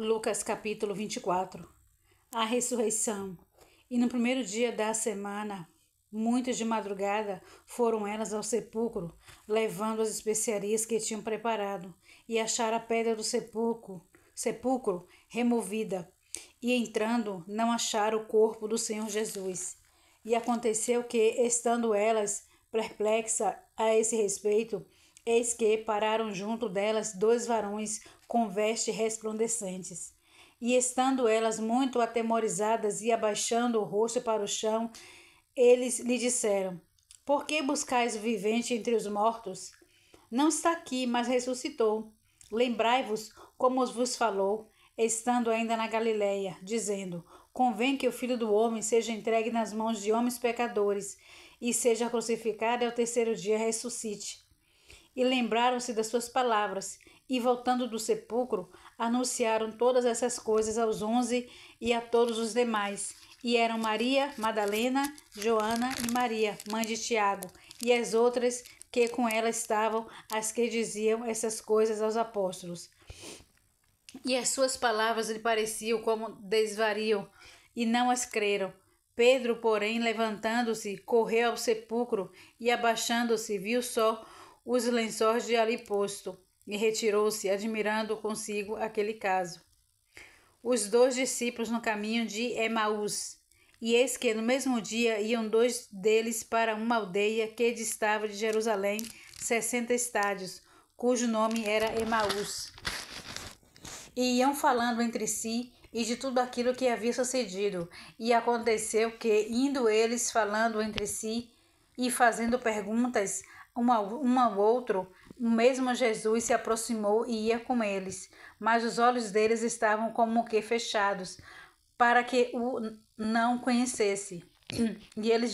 Lucas capítulo 24. A ressurreição. E no primeiro dia da semana, muitos de madrugada foram elas ao sepulcro, levando as especiarias que tinham preparado, e acharam a pedra do sepulcro removida. E entrando, não acharam o corpo do Senhor Jesus. E aconteceu que, estando elas perplexas a esse respeito, eis que pararam junto delas 2 varões com vestes resplandecentes. E estando elas muito atemorizadas e abaixando o rosto para o chão, eles lhe disseram: Por que buscais o vivente entre os mortos? Não está aqui, mas ressuscitou. Lembrai-vos como vos falou, estando ainda na Galileia, dizendo: Convém que o Filho do Homem seja entregue nas mãos de homens pecadores, e seja crucificado e ao terceiro dia ressuscite. E lembraram-se das suas palavras, e voltando do sepulcro, anunciaram todas essas coisas aos 11 e a todos os demais. E eram Maria Madalena, Joana e Maria, mãe de Tiago, e as outras que com ela estavam, as que diziam essas coisas aos apóstolos. E as suas palavras lhe pareciam como desvario, e não as creram. Pedro, porém, levantando-se, correu ao sepulcro, e abaixando-se, viu só os lençóis de ali posto, e retirou-se, admirando consigo aquele caso. Os 2 discípulos no caminho de Emaús. E eis que no mesmo dia iam 2 deles para uma aldeia que distava de Jerusalém 60 estádios, cujo nome era Emaús. E iam falando entre si e de tudo aquilo que havia sucedido. E aconteceu que, indo eles falando entre si e fazendo perguntas um ao outro, o mesmo Jesus se aproximou e ia com eles, mas os olhos deles estavam como que fechados, para que o não conhecesse. E ele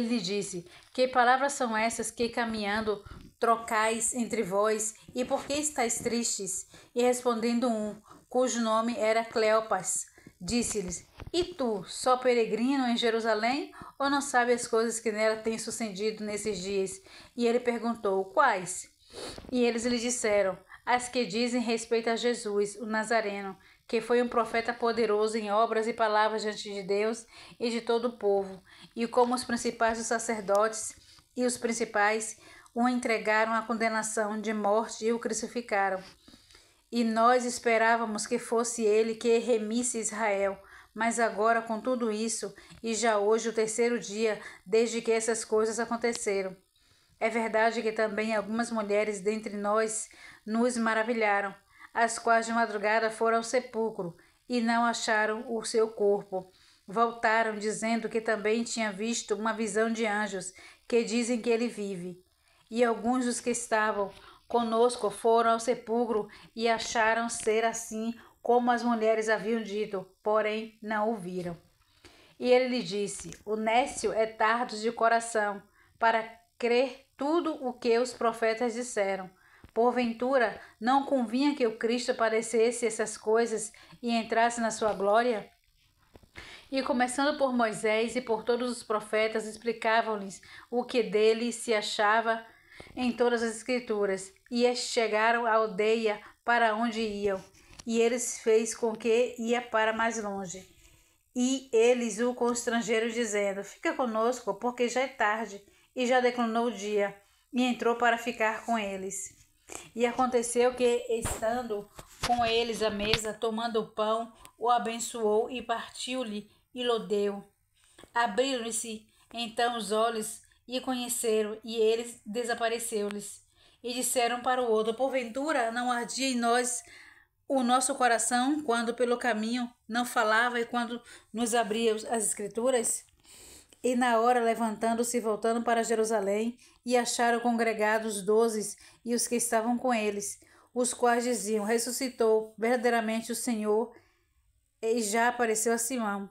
lhe disse: Que palavras são essas que caminhando trocais entre vós, e por que estáis tristes? E respondendo cujo nome era Cleopas, disse-lhes: E tu, só peregrino em Jerusalém, ou não sabe as coisas que nela têm sucedido nesses dias? E ele perguntou: Quais? E eles lhe disseram: As que dizem respeito a Jesus, o Nazareno, que foi um profeta poderoso em obras e palavras diante de Deus e de todo o povo, e como os principais dos sacerdotes e os principais o entregaram à condenação de morte e o crucificaram. E nós esperávamos que fosse ele que remisse Israel, mas agora com tudo isso, e já hoje o terceiro dia desde que essas coisas aconteceram. É verdade que também algumas mulheres dentre nós nos maravilharam, as quais de madrugada foram ao sepulcro e não acharam o seu corpo. Voltaram dizendo que também tinha visto uma visão de anjos, que dizem que ele vive. E alguns dos que estavam conosco foram ao sepulcro e acharam ser assim como as mulheres haviam dito, porém não o viram. E ele lhe disse: O nécio é tardo de coração para crer tudo o que os profetas disseram. Porventura, não convinha que o Cristo padecesse essas coisas e entrasse na sua glória? E começando por Moisés e por todos os profetas, explicavam-lhes o que dele se achava em todas as escrituras. E estes chegaram à aldeia para onde iam, e eles fez com que ia para mais longe. E eles o constrangeram, dizendo: Fica conosco, porque já é tarde, e já declinou o dia. E entrou para ficar com eles. E aconteceu que, estando com eles à mesa, tomando o pão, o abençoou e partiu-lhe e lhe deu. Abriram-se então os olhos e conheceram, e eles desapareceu-lhes. E disseram para o outro: Porventura não ardia em nós o nosso coração quando pelo caminho não falava e quando nos abria as escrituras? E na hora, levantando-se e voltando para Jerusalém, e acharam congregados os 12 e os que estavam com eles, os quais diziam: Ressuscitou verdadeiramente o Senhor e já apareceu a Simão.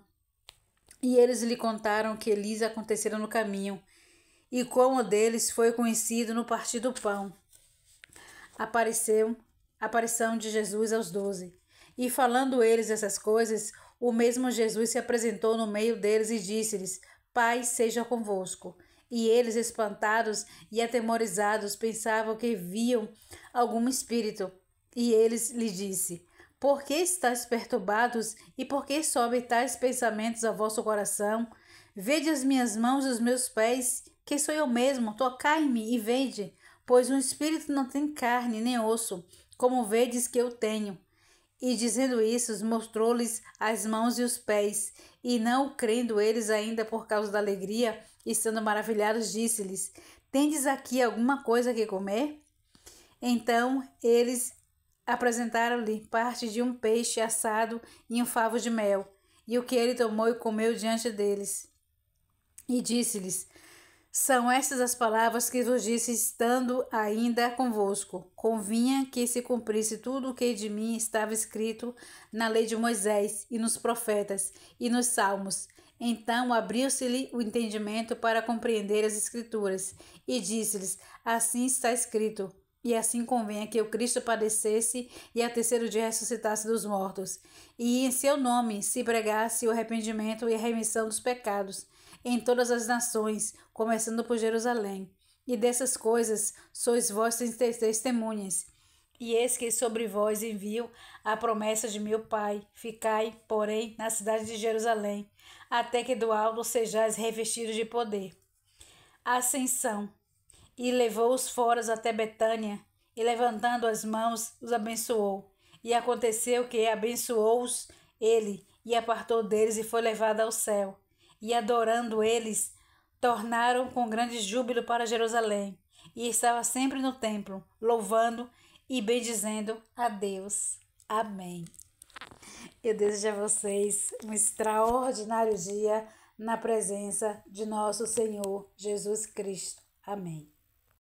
E eles lhe contaram o que lhes acontecera no caminho, e como deles foi conhecido no partir do pão. Aparição de Jesus aos 12. E falando eles essas coisas, o mesmo Jesus se apresentou no meio deles e disse-lhes: Paz seja convosco. E eles, espantados e atemorizados, pensavam que viam algum espírito. E eles lhe disse: Por que estáis perturbados e por que sobem tais pensamentos ao vosso coração? Vede as minhas mãos e os meus pés, que sou eu mesmo, tocai-me e vede, pois um espírito não tem carne nem osso, como vedes que eu tenho. E dizendo isso, mostrou-lhes as mãos e os pés, e não crendo eles ainda por causa da alegria, estando maravilhados, disse-lhes: Tendes aqui alguma coisa que comer? Então eles apresentaram-lhe parte de um peixe assado e um favo de mel, e o que ele tomou e comeu diante deles. E disse-lhes: São estas as palavras que vos disse estando ainda convosco. Convinha que se cumprisse tudo o que de mim estava escrito na lei de Moisés, e nos profetas, e nos salmos. Então abriu-se-lhe o entendimento para compreender as Escrituras, e disse-lhes: Assim está escrito. E assim convenha que o Cristo padecesse e ao terceiro dia ressuscitasse dos mortos, e em seu nome se pregasse o arrependimento e a remissão dos pecados em todas as nações, começando por Jerusalém. E dessas coisas sois vós testemunhas. E eis que sobre vós envio a promessa de meu Pai. Ficai, porém, na cidade de Jerusalém, até que do alto sejais revestidos de poder. Ascensão. E levou-os fora até Betânia, e levantando as mãos, os abençoou. E aconteceu que abençoou-os ele, e apartou deles, e foi levado ao céu. E adorando eles, tornaram com grande júbilo para Jerusalém. E estava sempre no templo, louvando e bendizendo a Deus. Amém. Eu desejo a vocês um extraordinário dia na presença de nosso Senhor Jesus Cristo. Amém.